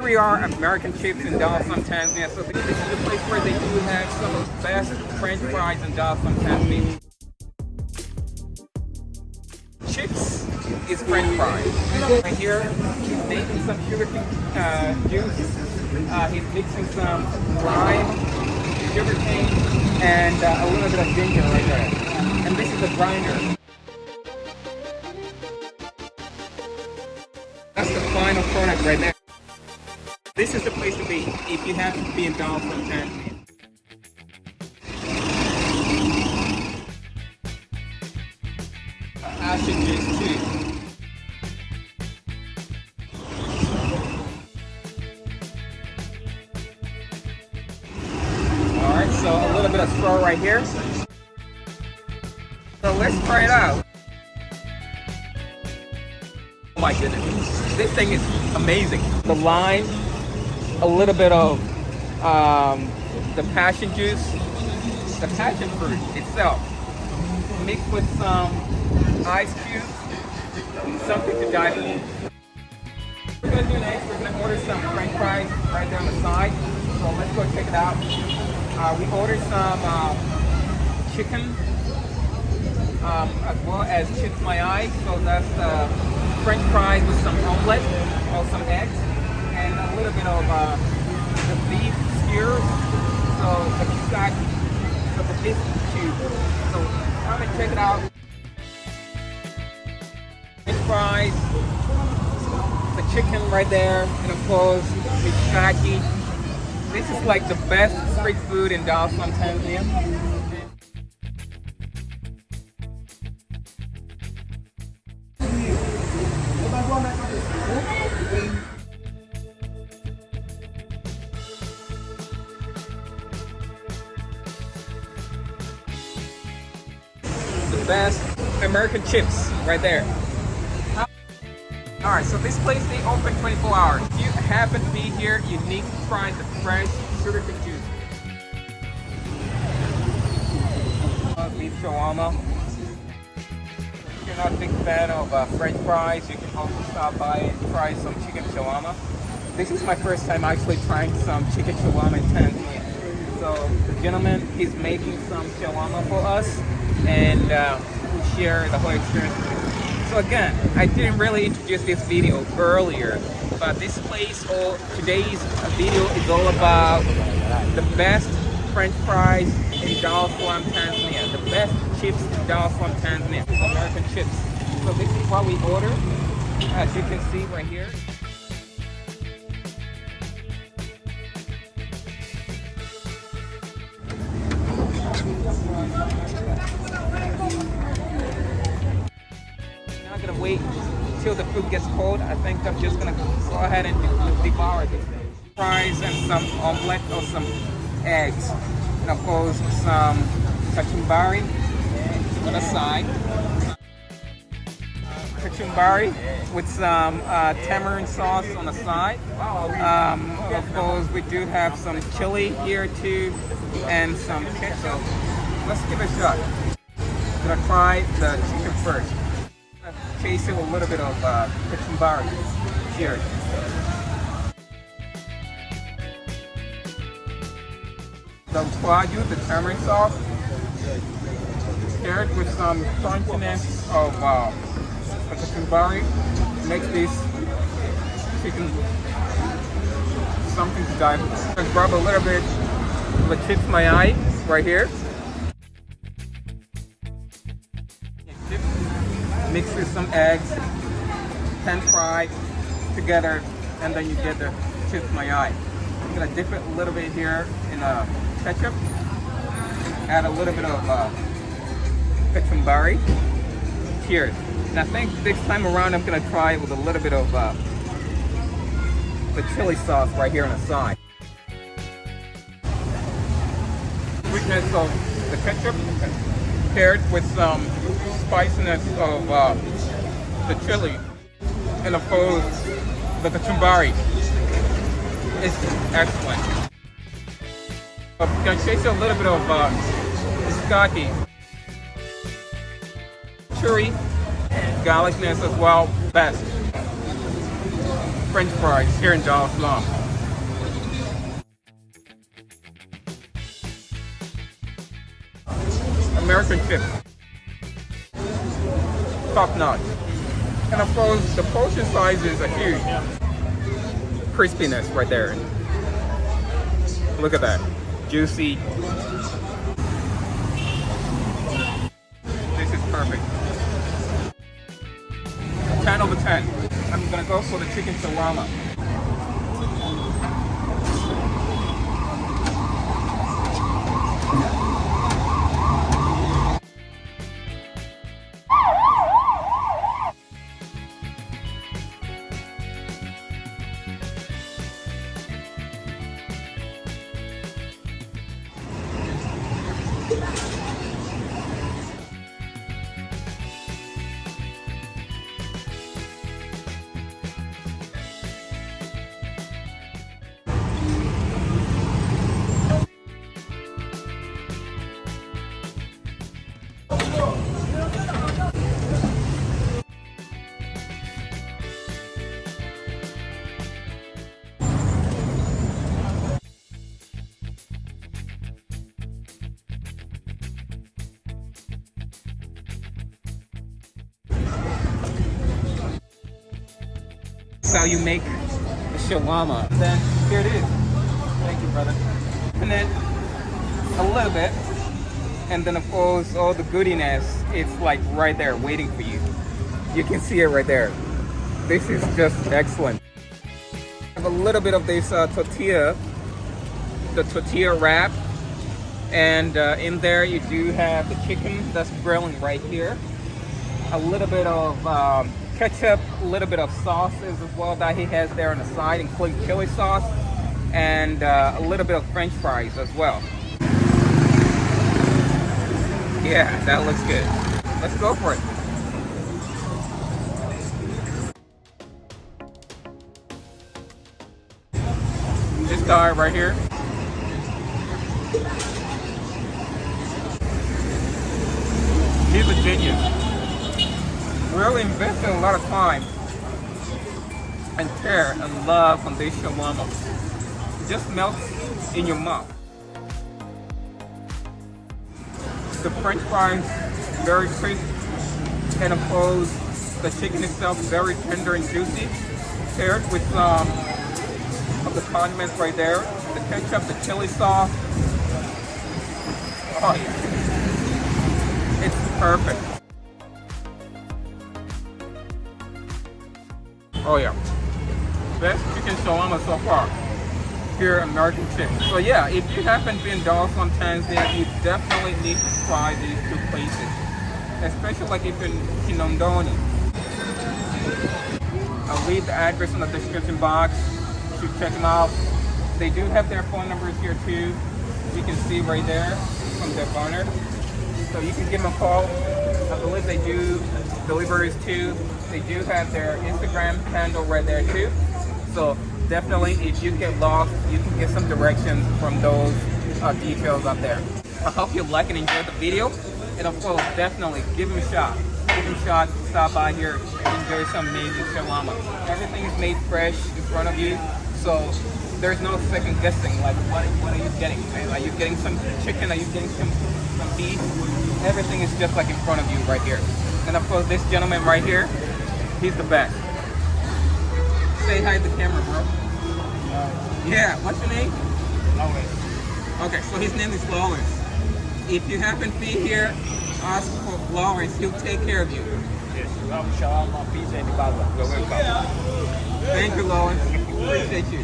we are, American chips in Dar Es Salaam, Tanzania. So this is the place where they do have some of the best French fries in Dar Es Salaam, Tanzania. Chips is French fries. Right here, he's making some sugarcane juice. He's mixing some lime, sugarcane, and a little bit of ginger right there. And this is a grinder. That's the final product right there. This is the place to be if you have to be in Dar Es Salaam, Tanzania. Passion juice too. Alright, so a little bit of straw right here. So let's try it out. Oh my goodness, this thing is amazing. The lime, a little bit of the passion juice, the passion fruit itself, mixed with some ice cubes, something to dive in. We're gonna do next, we're gonna order some French fries right there on the side. So let's go check it out. We ordered some chicken, as well as chips mayai. So that's French fries with some omelet or some eggs, and a little bit of the beef skewers. So the kishaki, so the beef cube. So come and check it out. French fries, the chicken right there, and of course the kishaki. This is like the best street food in Dar es Salaam, Tanzania. The best American chips right there. Alright, so this place, they open 24 hours. If you happen to be here, you need to try the fresh sugarcane juice. Beef shawarma. If you're not a big fan of French fries, you can also stop by and try some chicken shawarma. This is my first time actually trying some chicken shawarma in Tanzania. So the gentleman, he's making some shawarma for us, and we'll share the whole experience with you. So again, I didn't really introduce this video earlier, but this place, or today's video, is all about the best French fries in Dar Es Salaam, Tanzania. The best chips in Dar es Salaam, Tanzania. American chips. So this is what we ordered, as you can see right here. I'm gonna wait till the food gets cold. I think I'm just gonna go ahead and devour this thing. Fries and some omelette or some eggs, and of course some kachumbari on the side. Kachumbari with some tamarind sauce on the side. Of course, we do have some chili here too, and some ketchup. Let's give it a shot. I'm gonna try the chicken first. Chase it with a little bit of kachumbari. Cheers. The kwaju, the tamarind sauce, paired with some crunchiness of the kachumbari, makes this chicken something to die for. Let's grab a little bit of the chips mayai right here. Mix with some eggs, pan fried together, and then you get the chips mayai. I'm gonna dip it a little bit here in ketchup, add a little bit of kachumbari. Cheers. And I think this time around I'm gonna try it with a little bit of the chili sauce right here on the side. Sweetness of the ketchup paired with some spiciness of the chili, and of course the kachumbari. It's excellent. I'm gonna taste a little bit of skewers, chili, garlicness as well. Best. French fries here in Dar Es Salaam. American chips. Top notch. And of course, the portion sizes are huge. Crispiness right there. Look at that. Juicy. This is perfect. 10 over 10. I'm gonna go for the chicken shawarma. That's how you make the shawarma. Then here it is. Thank you, brother. And then a little bit, and then of course all the goodiness. It's like right there waiting for you. You can see it right there. This is just excellent. I have a little bit of this tortilla, the tortilla wrap, and in there you do have the chicken that's grilling right here. A little bit of ketchup, a little bit of sauces as well that he has there on the side, including chili sauce, and a little bit of French fries as well. Yeah, that looks good. Let's go for it. This guy right here. He's a genius. Really invested a lot of time and care and love on this shawarma. It just melts in your mouth. The French fries very crisp, and of course the chicken itself very tender and juicy, paired with some of the condiments right there, the ketchup, the chili sauce. Oh yeah, it's perfect. Oh yeah, best chicken shawarma so far here at American Chips. So yeah, if you happen to be in Dar Es Salaam, Tanzania, you definitely need to try these two places, especially like if you're in Kinondoni. I'll leave the address in the description box. You should check them out. They do have their phone numbers here too. You can see right there from their banner. So you can give them a call. I believe they do deliveries too. They do have their Instagram handle right there too. So definitely, if you get lost, you can get some directions from those details up there. I hope you like and enjoy the video. And of course, definitely give them a shot. Give them a shot, stop by here and enjoy some amazing shawarma. Everything is made fresh in front of you. So there's no second guessing, like what are you getting? Are you getting some chicken? Are you getting some beef? Everything is just like in front of you right here. And of course, this gentleman right here, he's the best. Say hi to the camera, bro. Yeah, what's your name? Lawrence. Okay, so his name is Lawrence. If you happen to be here, ask for Lawrence. He'll take care of you. Yes, shawarma, pizza, and burger. You're welcome. Thank you, Lawrence. Appreciate you.